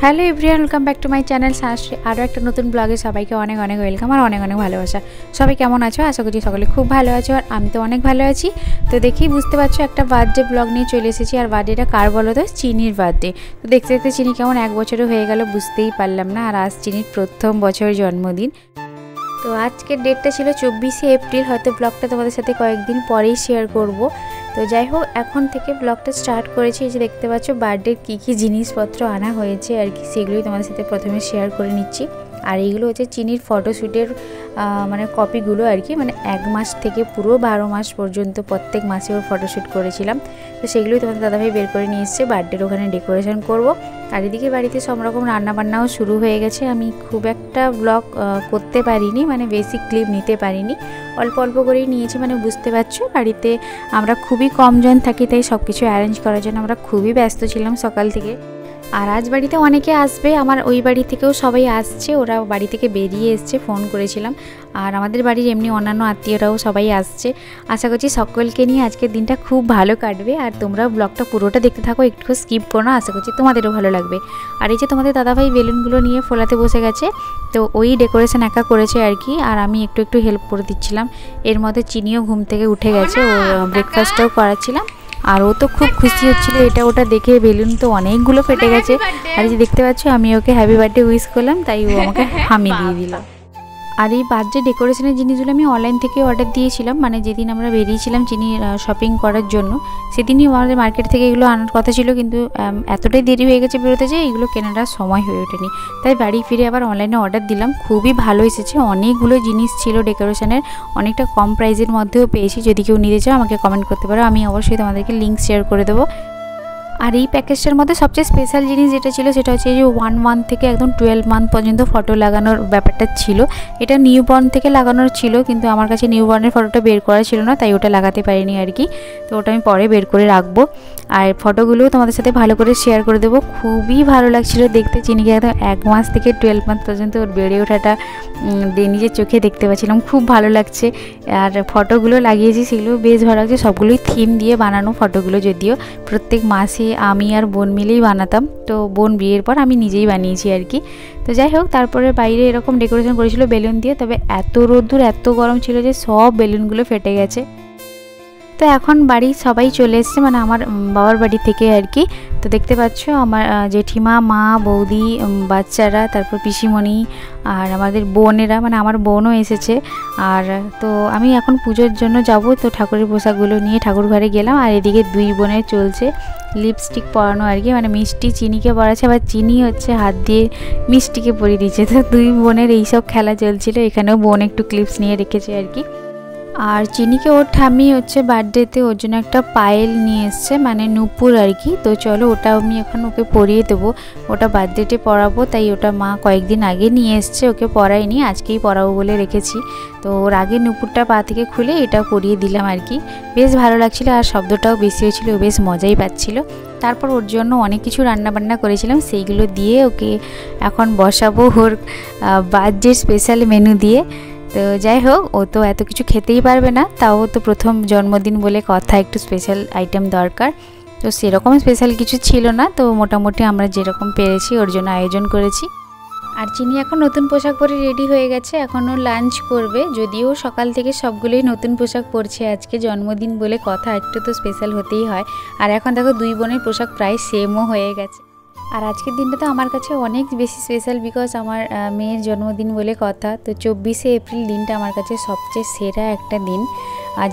Hello everyone, welcome back to my channel Sanshree. আরও একটা নতুন ব্লগে সবাইকে অনেক অনেক ওয়েলকাম আর অনেক অনেক ভালোবাসা। সবাই কেমন আছো? আশা করছি সকলে খুব ভালো আছো আর আমি তো অনেক ভালো আছি। তো দেখেই বুঝতে পারছো একটা বার্থডে ব্লগ নিয়ে চলে এসেছি। আর বার্থডেটা কার বলো তো? চিনির বার্থডে। তো দেখতে দেখতে চিনি কেমন 1 বছরও হয়ে গেল বুঝতেই পারলাম না। আর আজ চিনির প্রথম বছরের জন্মদিন। তো আজকের ডেটটা ছিল 24শে এপ্রিল। হয়তো ব্লগটা তোমাদের সাথে কয়েকদিন পরেই শেয়ার করব। তো যাই হোক, এখন থেকে ব্লগটা স্টার্ট করেছি। এই যে দেখতে পাচ্ছ বার্থডের কী জিনিসপত্র আনা হয়েছে আর কি, সেগুলোই তোমাদের সাথে প্রথমে শেয়ার করে নিচ্ছি। আর এইগুলো হচ্ছে চিনির ফটোশ্যুটের মানে কপিগুলো আর কি, মানে 1 মাস থেকে পুরো 12 মাস পর্যন্ত প্রত্যেক মাসে ওর ফটোশ্যুট করেছিলাম। তো সেগুলোই তোমাদের দাদাভাই বের করে নিয়ে এসছে বার্থডের ওখানে ডেকোরেশন করব। আর এদিকে বাড়িতে সব রকম রান্নাবান্নাও শুরু হয়ে গেছে। আমি খুব একটা ব্লগ করতে পারিনি, মানে বেসিক ক্লিপ নিতে পারিনি, অল্প অল্প করেই নিয়েছি। মানে বুঝতে পারছো বাড়িতে আমরা খুবই কম জন থাকি, তাই সব কিছু অ্যারেঞ্জ করার জন্য আমরা খুবই ব্যস্ত ছিলাম সকাল থেকে। আর আজ বাড়িতে অনেকে আসবে, আমার ওই বাড়ি থেকেও সবাই আসছে, ওরা বাড়ি থেকে বেরিয়ে এসছে, ফোন করেছিলাম। আর আমাদের বাড়ির এমনি অন্যান্য আত্মীয়রাও সবাই আসছে। আশা করছি সকলকে নিয়ে আজকের দিনটা খুব ভালো কাটবে। আর তোমরা ব্লগটা পুরোটা দেখতে থাকো, একটু স্কিপ করো না, আশা করছি তোমাদেরও ভালো লাগবে। আর এই যে তোমাদের দাদাভাই বেলুনগুলো নিয়ে ফোলাতে বসে গেছে, তো ওই ডেকোরেশন একা করেছে আর কি। আর আমি একটু একটু হেল্প করে দিচ্ছিলাম। এর মধ্যে চিনিও ঘুম থেকে উঠে গেছে, ও ব্রেকফাস্টটাও করাচ্ছিলাম। আর ও তো খুব খুশি হচ্ছিল এটা ওটা দেখে। বেলুন তো অনেকগুলো ফেটে গেছে। আর এই যে দেখতে পাচ্ছ আমি ওকে হ্যাপি বার্থডে উইশ করলাম, তাই ও আমাকে হামি দিয়ে দিল। আর এই বার্থডে ডেকোরেশনের জিনিসগুলো আমি অনলাইন থেকে অর্ডার দিয়েছিলাম, মানে যেদিন আমরা বেরিয়েছিলাম চিনি শপিং করার জন্য, সেদিনই আমাদের মার্কেট থেকে এগুলো আনার কথা ছিল। কিন্তু এতটাই দেরি হয়ে গেছে বেরোতে, যে এগুলো কেনার সময় হয়ে ওঠেনি, তাই বাড়ি ফিরে আবার অনলাইনে অর্ডার দিলাম। খুবই ভালো এসেছে, অনেকগুলো জিনিস ছিল ডেকোরেশনের, অনেকটা কম প্রাইসের মধ্যেও পেয়েছি। যদি কেউ নিতে চাও আমাকে কমেন্ট করতে পারো, আমি অবশ্যই তোমাদেরকে লিঙ্ক শেয়ার করে দেবো। আর এই প্যাকেজটার মধ্যে সবচেয়ে স্পেশাল জিনিস যেটা ছিল সেটা হচ্ছে এই যে 1 মান্থ থেকে একদম 12 মান্থ পর্যন্ত ফটো লাগানোর ব্যাপারটা ছিল। এটা নিউবর্ন থেকে লাগানোর ছিল, কিন্তু আমার কাছে নিউবর্নের ফটোটা বের করা ছিল না, তাই ওটা লাগাতে পারিনি আর কি। তো ওটা আমি পরে বের করে রাখবো। আর ফটোগুলোও তোমাদের সাথে ভালো করে শেয়ার করে দেবো। খুবই ভালো লাগছিল দেখতে। চিনিকে একদম 1 মাস থেকে 12 মান্থ পর্যন্ত ওর বেড়ে ওঠাটা নিজের চোখে দেখতে পাচ্ছিলাম, খুব ভালো লাগছে। আর ফটোগুলো লাগিয়েছি সেগুলো বেশ ভালো লাগছে, সবগুলোই থিম দিয়ে বানানো ফটোগুলো। যদিও প্রত্যেক মাসে আমি আর বোন মিলেই বানাতাম, তো বোন বিয়ের পর আমি নিজেই বানিয়েছি আর কি। তো যাই হোক, তারপরে বাইরে এরকম ডেকোরেশন করেছিল বেলুন দিয়ে, তবে এত রোদ্দুর এত গরম ছিল যে সব বেলুনগুলো ফেটে গেছে। তো এখন বাড়ি সবাই চলে এসছে, মানে আমার বাবার বাড়ি থেকে আর কি। তো দেখতে পাচ্ছ আমার জেঠিমা, মা, বৌদি, বাচ্চারা, তারপর পিসিমণি আর আমাদের বোনেরা, মানে আমার বোনও এসেছে। আর তো আমি এখন পুজোর জন্য যাব, তো ঠাকুরের পোশাকগুলো নিয়ে ঠাকুর ঘরে গেলাম। আর এদিকে 2 বোনের চলছে লিপস্টিক পরানো আর কি, মানে মিষ্টি চিনিকে পরাচ্ছে, আবার চিনি হচ্ছে হাত দিয়ে মিষ্টিকে পরিয়ে দিচ্ছে। তো 2 বোনের এইসব খেলা চলছিল। এখানেও বোন একটু ক্লিপস নিয়ে রেখেছে আর কি। আর চিনিকে ওর ঠাম্মি হচ্ছে বার্থডেতে ওর জন্য একটা পায়েল নিয়ে এসছে, মানে নূপুর আর কি। তো চলো ওটা আমি এখন ওকে পরিয়ে দেবো, ওটা বার্থডেতে পরাবো, তাই ওটা মা কয়েকদিন আগে নিয়ে এসছে, ওকে পরাইনি, আজকেই পরাবো বলে রেখেছি। তো ওর আগে নূপুরটা পা থেকে খুলে এটা পরিয়ে দিলাম আর কি। বেশ ভালো লাগছিলো, আর শব্দটাও বেশি হয়েছিল, বেশ মজাই পাচ্ছিল। তারপর ওর জন্য অনেক কিছু রান্নাবান্না করেছিলাম, সেইগুলো দিয়ে ওকে এখন বসাবো ওর বার্থডে স্পেশাল মেনু দিয়ে। তো যাই হোক, ও তো এত কিছু খেতেই পারবে না, তাও তো প্রথম জন্মদিন বলে কথা, একটু স্পেশাল আইটেম দরকার। তো সেরকম স্পেশাল কিছু ছিল না, তো মোটামুটি আমরা যেরকম পেরেছি ওর জন্য আয়োজন করেছি। আর চিনি এখন নতুন পোশাক পরে রেডি হয়ে গেছে, এখনও লাঞ্চ করবে। যদিও সকাল থেকে সবগুলোই নতুন পোশাক পরছে, আজকে জন্মদিন বলে কথা, একটু তো স্পেশাল হতেই হয়। আর এখন দেখো 2 বোনের পোশাক প্রায় সেমও হয়ে গেছে। আর আজকের দিনটা তো আমার কাছে অনেক বেশি স্পেশাল, বিকজ আমার মেয়ের জন্মদিন বলে কথা। তো 24শে এপ্রিল দিনটা আমার কাছে সবচেয়ে সেরা একটা দিন,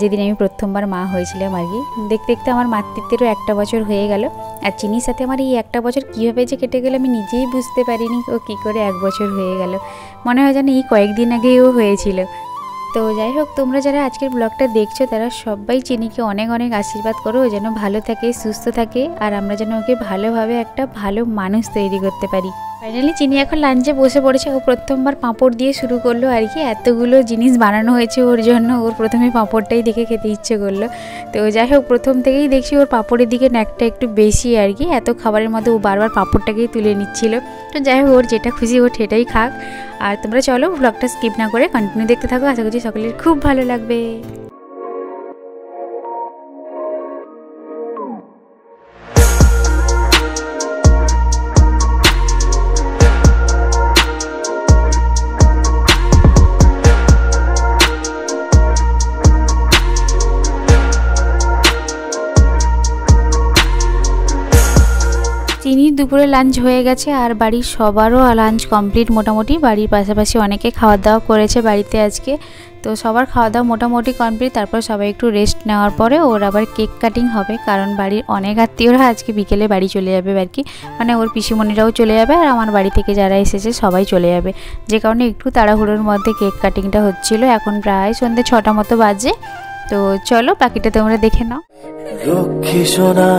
যেদিন আমি প্রথমবার মা হয়েছিলাম আর কি। দেখতে দেখতে আমার মাতৃত্বেরও 1 বছর হয়ে গেল। আর চিনির সাথে আমার এই 1 বছর কীভাবে যে কেটে গেল আমি নিজেই বুঝতে পারিনি, ও কী করে 1 বছর হয়ে গেল। মনে হয় যেন এই কয়েকদিন আগেও হয়েছিল। তো যাই হোক, তোমরা যারা আজকের ব্লগটা দেখছো তারা সবাই চিনিকে অনেক অনেক আশীর্বাদ করো, ও যেন ভালো থাকে, সুস্থ থাকে, আর আমরা যেন ওকে ভালোভাবে একটা ভালো মানুষ তৈরি করতে পারি। ফাইনালি চিনি এখন লাঞ্চে বসে পড়েছে। ও প্রথমবার পাঁপড় দিয়ে শুরু করলো আর কি। এতগুলো জিনিস বানানো হয়েছে ওর জন্য, ওর প্রথমে পাঁপড়টাই দেখে খেতে ইচ্ছে করলো। তো যাই হোক, প্রথম থেকেই দেখছি ওর পাঁপড়ের দিকে ন্যাকটা একটু বেশি আর কি। এত খাবারের মধ্যে ও বারবার পাঁপড়টাকেই তুলে নিচ্ছিল। তো যাই হোক, ওর যেটা খুশি ও সেটাই খাক। আর তোমরা চলো ব্লগটা স্কিপ না করে কন্টিনিউ দেখতে থাকো, আশা করছি সকলের খুব ভালো লাগবে। চিনির দুপুরে লাঞ্চ হয়ে গেছে আর বাড়ির সবারও লাঞ্চ কমপ্লিট মোটামুটি। বাড়ির পাশাপাশি অনেকে খাওয়া দাওয়া করেছে বাড়িতে আজকে, তো সবার খাওয়া দাওয়া মোটামুটি কমপ্লিট। তারপর সবাই একটু রেস্ট নেওয়ার পরে ওর আবার কেক কাটিং হবে, কারণ বাড়ির অনেক আত্মীয়রা আজকে বিকেলে বাড়ি চলে যাবে আর কি, মানে ওর পিসিমণিরাও চলে যাবে আর আমার বাড়ি থেকে যারা এসেছে সবাই চলে যাবে, যে কারণে একটু তাড়াহুড়োর মধ্যে কেক কাটিংটা হচ্ছিল। এখন প্রায় সন্ধ্যে 6টা মতো বাজে, তো চলো বাকিটা তোমরা দেখে নাও। লক্ষ্মী সোনা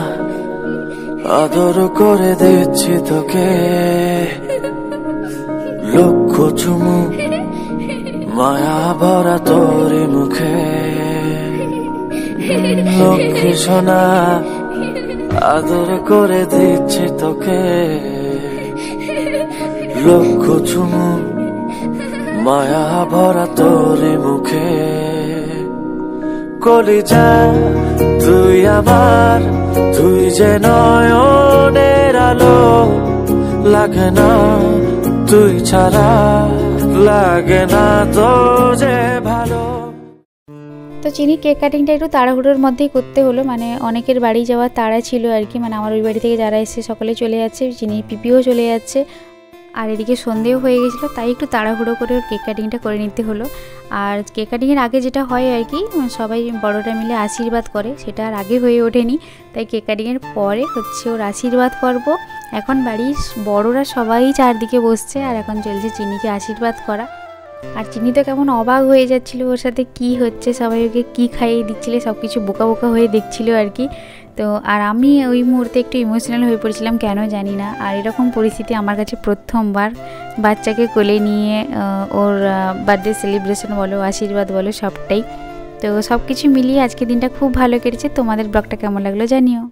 আদর করে দিচ্ছি তোকে, লক্ষ চুমু মায়া ভরা তোর মুখে। লক্ষ্মী সোনা আদর করে দিচ্ছি তোকে, লক্ষ চুমু মায়া ভরা তোর মুখে। কলিজা তুই আমার, তুই যে নয়নের আলো, লাগে না তুই ছাড়া, লাগে না তো যে ভালো। তো চিনি কেক কাটিংটা একটু তাড়াহুড়োর মধ্যেই করতে হলো, মানে অনেকের বাড়ি যাওয়ার তাড়া ছিল আর কি, মানে আমার ওই বাড়ি থেকে যারা এসে সকলে চলে যাচ্ছে, চিনির পিপিও চলে যাচ্ছে, আর এদিকে সন্ধেও হয়ে গেছিলো, তাই একটু তাড়াহুড়ো করে ওর কেক কাটিংটা করে নিতে হলো। আর কেক কাটিংয়ের আগে যেটা হয় আর কি, সবাই বড়রা মিলে আশীর্বাদ করে, সেটা আর আগে হয়ে ওঠেনি, তাই কেক কাটিংয়ের পরে হচ্ছে ওর আশীর্বাদ পর্ব। এখন বাড়ির বড়রা সবাই চারদিকে বসছে আর এখন চলছে চিনিকে আশীর্বাদ করা। আর চিনি তো কেমন অবাক হয়ে যাচ্ছিলো ওর সাথে কি হচ্ছে, সবাই ওকে কী খাইয়ে দিচ্ছিলে, সব কিছু বোকা বোকা হয়ে দেখছিল আর কি। তো আর আমি ওই মুহূর্তে একটু ইমোশনাল হয়ে পড়েছিলাম, কেন জানি না। আর এরকম পরিস্থিতি আমার কাছে প্রথমবার, বাচ্চাকে কোলে নিয়ে ওর বার্থডে সেলিব্রেশন বলো, আশীর্বাদ বলো, সবটাই। তো সব কিছু মিলিয়ে আজকে দিনটা খুব ভালো কেটেছে। তোমাদের ব্লগটা কেমন লাগলো জানিও।